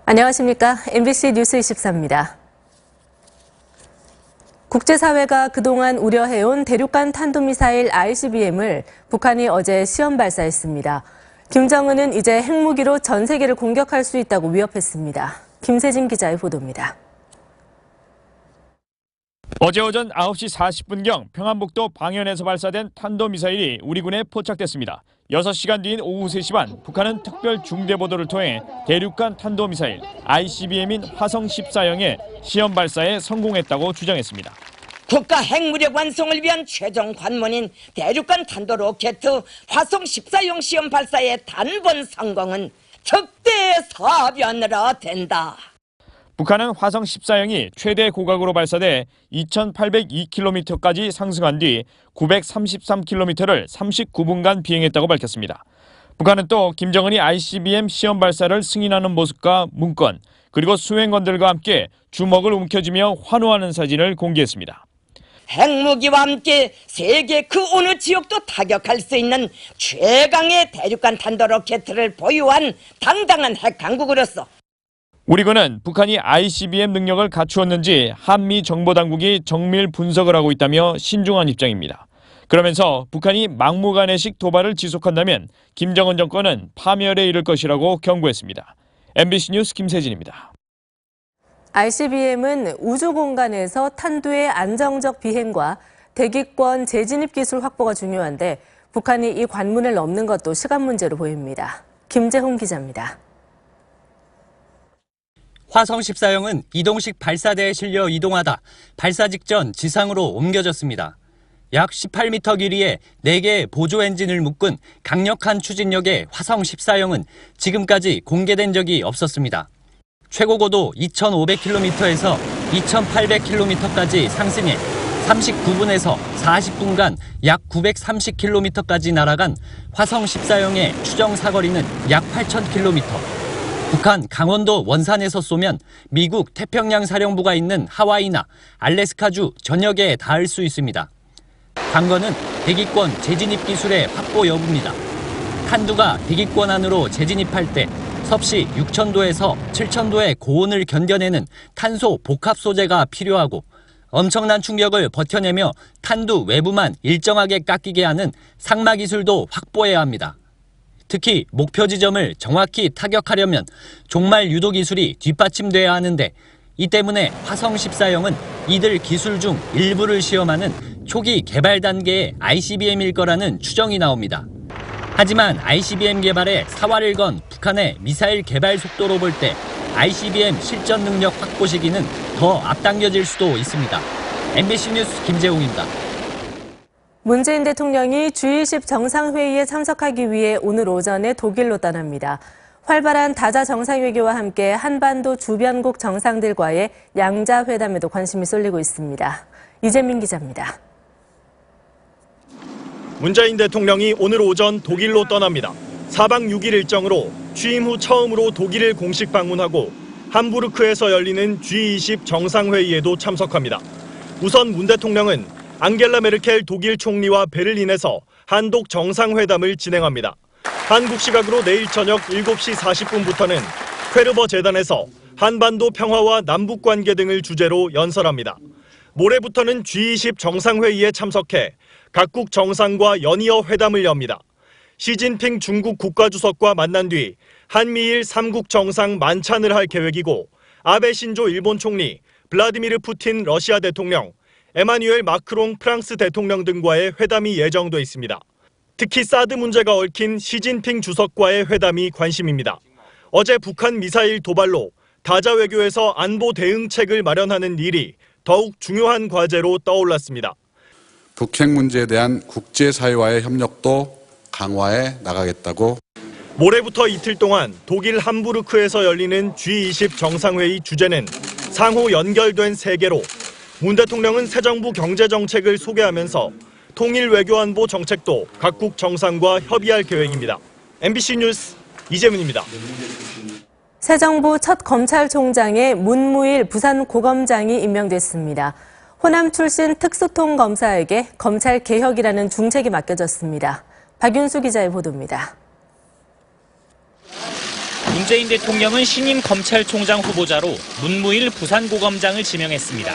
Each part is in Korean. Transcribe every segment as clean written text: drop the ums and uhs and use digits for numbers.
안녕하십니까. MBC 뉴스 24입니다. 국제사회가 그동안 우려해온 대륙간 탄도미사일 ICBM을 북한이 어제 시험 발사했습니다. 김정은은 이제 핵무기로 전 세계를 공격할 수 있다고 위협했습니다. 김세진 기자의 보도입니다. 어제 오전 9시 40분경 평안북도 방현에서 발사된 탄도미사일이 우리 군에 포착됐습니다. 6시간 뒤인 오후 3시 반 북한은 특별 중대보도를 통해 대륙간 탄도미사일 ICBM인 화성 14형의 시험 발사에 성공했다고 주장했습니다. 국가 핵무력 완성을 위한 최종 관문인 대륙간 탄도로켓 화성 14형 시험 발사의 단번 성공은 적대사변으로 된다. 북한은 화성 14형이 최대 고각으로 발사돼 2,802km까지 상승한 뒤 933km를 39분간 비행했다고 밝혔습니다. 북한은 또 김정은이 ICBM 시험 발사를 승인하는 모습과 문건, 그리고 수행원들과 함께 주먹을 움켜쥐며 환호하는 사진을 공개했습니다. 핵무기와 함께 세계 그 어느 지역도 타격할 수 있는 최강의 대륙간 탄도로켓을 보유한 당당한 핵강국으로서 우리 군은 북한이 ICBM 능력을 갖추었는지 한미 정보당국이 정밀 분석을 하고 있다며 신중한 입장입니다. 그러면서 북한이 막무가내식 도발을 지속한다면 김정은 정권은 파멸에 이를 것이라고 경고했습니다. MBC 뉴스 김세진입니다. ICBM은 우주 공간에서 탄두의 안정적 비행과 대기권 재진입 기술 확보가 중요한데 북한이 이 관문을 넘는 것도 시간 문제로 보입니다. 김재홍 기자입니다. 화성 14형은 이동식 발사대에 실려 이동하다 발사 직전 지상으로 옮겨졌습니다. 약 18m 길이의 4개의 보조 엔진을 묶은 강력한 추진력의 화성 14형은 지금까지 공개된 적이 없었습니다. 최고 고도 2,500km에서 2,800km까지 상승해 39분에서 40분간 약 930km까지 날아간 화성 14형의 추정 사거리는 약 8,000km. 북한 강원도 원산에서 쏘면 미국 태평양 사령부가 있는 하와이나 알래스카주 전역에 닿을 수 있습니다. 관건은 대기권 재진입 기술의 확보 여부입니다. 탄두가 대기권 안으로 재진입할 때 섭씨 6,000도에서 7,000도의 고온을 견뎌내는 탄소 복합 소재가 필요하고 엄청난 충격을 버텨내며 탄두 외부만 일정하게 깎이게 하는 상마 기술도 확보해야 합니다. 특히 목표 지점을 정확히 타격하려면 종말 유도 기술이 뒷받침돼야 하는데 이 때문에 화성 14형은 이들 기술 중 일부를 시험하는 초기 개발 단계의 ICBM일 거라는 추정이 나옵니다. 하지만 ICBM 개발에 사활을 건 북한의 미사일 개발 속도로 볼 때 ICBM 실전 능력 확보 시기는 더 앞당겨질 수도 있습니다. MBC 뉴스 김재웅입니다. 문재인 대통령이 G20 정상회의에 참석하기 위해 오늘 오전에 독일로 떠납니다. 활발한 다자 정상회교와 함께 한반도 주변국 정상들과의 양자회담에도 관심이 쏠리고 있습니다. 이재민 기자입니다. 문재인 대통령이 오늘 오전 독일로 떠납니다. 4박 6일 일정으로 취임 후 처음으로 독일을 공식 방문하고 함부르크에서 열리는 G20 정상회의에도 참석합니다. 우선 문 대통령은 앙겔라 메르켈 독일 총리와 베를린에서 한독 정상회담을 진행합니다. 한국 시각으로 내일 저녁 7시 40분부터는 퀘르버 재단에서 한반도 평화와 남북관계 등을 주제로 연설합니다. 모레부터는 G20 정상회의에 참석해 각국 정상과 연이어 회담을 엽니다. 시진핑 중국 국가주석과 만난 뒤 한미일 3국 정상 만찬을 할 계획이고 아베 신조 일본 총리, 블라디미르 푸틴 러시아 대통령, 에마뉴엘 마크롱 프랑스 대통령 등과의 회담이 예정돼 있습니다. 특히 사드 문제가 얽힌 시진핑 주석과의 회담이 관심입니다. 어제 북한 미사일 도발로 다자 외교에서 안보 대응책을 마련하는 일이 더욱 중요한 과제로 떠올랐습니다. 북핵 문제에 대한 국제사회와의 협력도 강화해 나가겠다고. 모레부터 이틀 동안 독일 함부르크에서 열리는 G20 정상회의 주제는 상호 연결된 세계로 문 대통령은 새 정부 경제정책을 소개하면서 통일 외교안보 정책도 각국 정상과 협의할 계획입니다. MBC 뉴스 이재민입니다. 새 정부 첫 검찰총장에 문무일 부산고검장이 임명됐습니다. 호남 출신 특수통 검사에게 검찰 개혁이라는 중책이 맡겨졌습니다. 박윤수 기자의 보도입니다. 문재인 대통령은 신임 검찰총장 후보자로 문무일 부산고검장을 지명했습니다.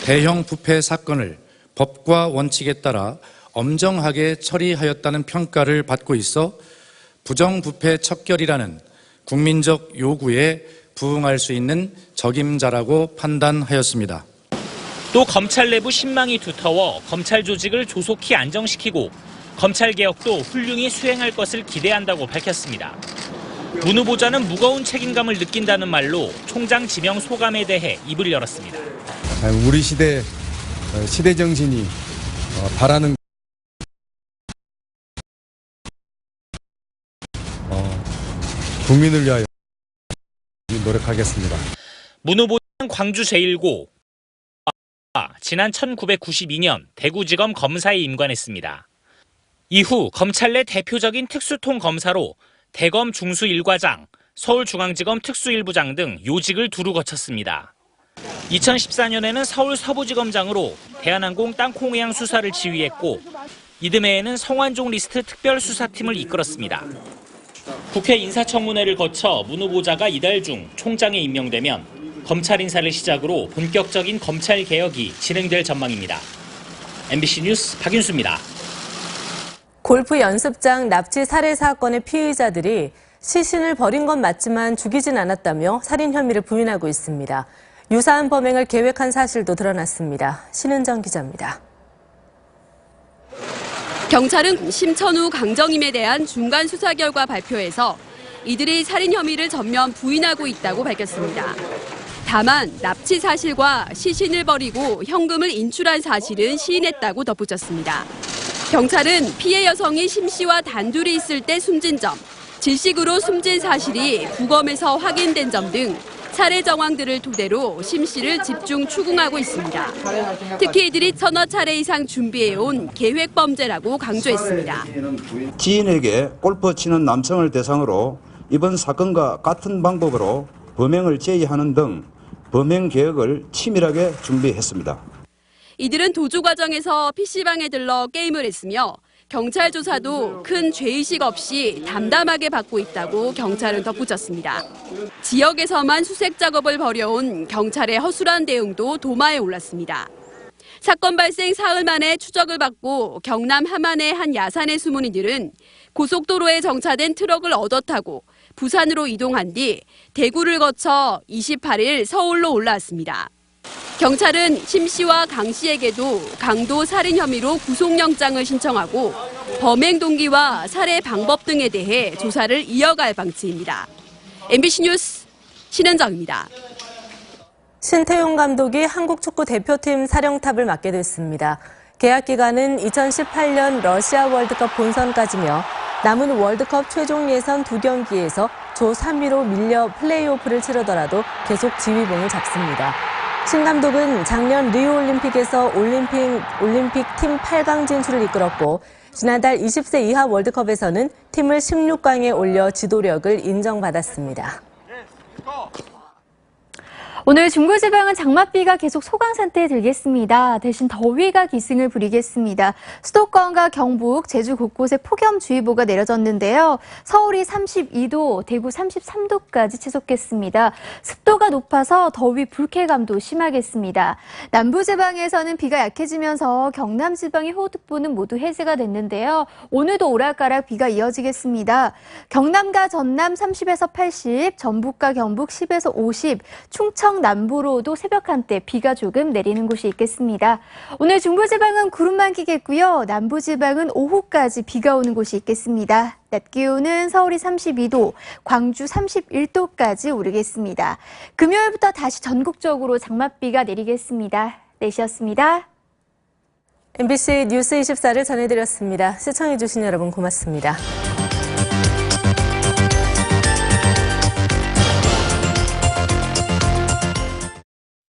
대형 부패 사건을 법과 원칙에 따라 엄정하게 처리하였다는 평가를 받고 있어 부정부패 척결이라는 국민적 요구에 부응할 수 있는 적임자라고 판단하였습니다. 또 검찰 내부 신망이 두터워 검찰 조직을 조속히 안정시키고 검찰 개혁도 훌륭히 수행할 것을 기대한다고 밝혔습니다. 문 후보자는 무거운 책임감을 느낀다는 말로 총장 지명 소감에 대해 입을 열었습니다. 우리 시대 정신이 바라는 국민을 위하여 노력하겠습니다. 문 후보자는 광주 제1고 지난 1992년 대구지검 검사에 임관했습니다. 이후 검찰 내 대표적인 특수통 검사로 대검 중수 1과장, 서울중앙지검 특수 1부장 등 요직을 두루 거쳤습니다. 2014년에는 서울 서부지검장으로 대한항공 땅콩의양 수사를 지휘했고 이듬해에는 성완종 리스트 특별수사팀을 이끌었습니다. 국회 인사청문회를 거쳐 문 후보자가 이달 중 총장에 임명되면 검찰 인사를 시작으로 본격적인 검찰 개혁이 진행될 전망입니다. MBC 뉴스 박윤수입니다. 골프 연습장 납치 살해 사건의 피의자들이 시신을 버린 건 맞지만 죽이진 않았다며 살인 혐의를 부인하고 있습니다. 유사한 범행을 계획한 사실도 드러났습니다. 신은정 기자입니다. 경찰은 심천우, 강정임에 대한 중간 수사 결과 발표에서 이들이 살인 혐의를 전면 부인하고 있다고 밝혔습니다. 다만 납치 사실과 시신을 버리고 현금을 인출한 사실은 시인했다고 덧붙였습니다. 경찰은 피해 여성이 심 씨와 단둘이 있을 때 숨진 점, 질식으로 숨진 사실이 부검에서 확인된 점 등 살해 정황들을 토대로 심 씨를 집중 추궁하고 있습니다. 특히 이들이 1000여 차례 이상 준비해온 계획 범죄라고 강조했습니다. 지인에게 골프 치는 남성을 대상으로 이번 사건과 같은 방법으로 범행을 제의하는 등 범행 계획을 치밀하게 준비했습니다. 이들은 도주 과정에서 PC방에 들러 게임을 했으며 경찰 조사도 큰 죄의식 없이 담담하게 받고 있다고 경찰은 덧붙였습니다. 지역에서만 수색 작업을 벌여온 경찰의 허술한 대응도 도마에 올랐습니다. 사건 발생 사흘 만에 추적을 받고 경남 함안의 한 야산에 숨은 이들은 고속도로에 정차된 트럭을 얻어 타고 부산으로 이동한 뒤 대구를 거쳐 28일 서울로 올라왔습니다. 경찰은 심 씨와 강 씨에게도 강도 살인 혐의로 구속영장을 신청하고 범행 동기와 살해 방법 등에 대해 조사를 이어갈 방침입니다. MBC 뉴스 신은정입니다. 신태용 감독이 한국 축구 대표팀 사령탑을 맡게 됐습니다. 계약 기간은 2018년 러시아 월드컵 본선까지며 남은 월드컵 최종 예선 2경기에서 조 3위로 밀려 플레이오프를 치르더라도 계속 지휘봉을 잡습니다. 신 감독은 작년 리우올림픽에서 올림픽 팀 8강 진출을 이끌었고 지난달 20세 이하 월드컵에서는 팀을 16강에 올려 지도력을 인정받았습니다. 오늘 중부지방은 장맛비가 계속 소강 상태에 들겠습니다. 대신 더위가 기승을 부리겠습니다. 수도권과 경북, 제주 곳곳에 폭염주의보가 내려졌는데요. 서울이 32도, 대구 33도까지 치솟겠습니다. 습도가 높아서 더위 불쾌감도 심하겠습니다. 남부지방에서는 비가 약해지면서 경남지방의 호우특보는 모두 해제가 됐는데요. 오늘도 오락가락 비가 이어지겠습니다. 경남과 전남 30에서 80, 전북과 경북 10에서 50, 충청 남부로도 새벽 한때 비가 조금 내리는 곳이 있겠습니다. 오늘 중부지방은 구름만 끼겠고요. 남부지방은 오후까지 비가 오는 곳이 있겠습니다. 낮 기온은 서울이 32도, 광주 31도까지 오르겠습니다. 금요일부터 다시 전국적으로 장맛비가 내리겠습니다. 내시였습니다. MBC 뉴스 24를 전해드렸습니다. 시청해주신 여러분 고맙습니다.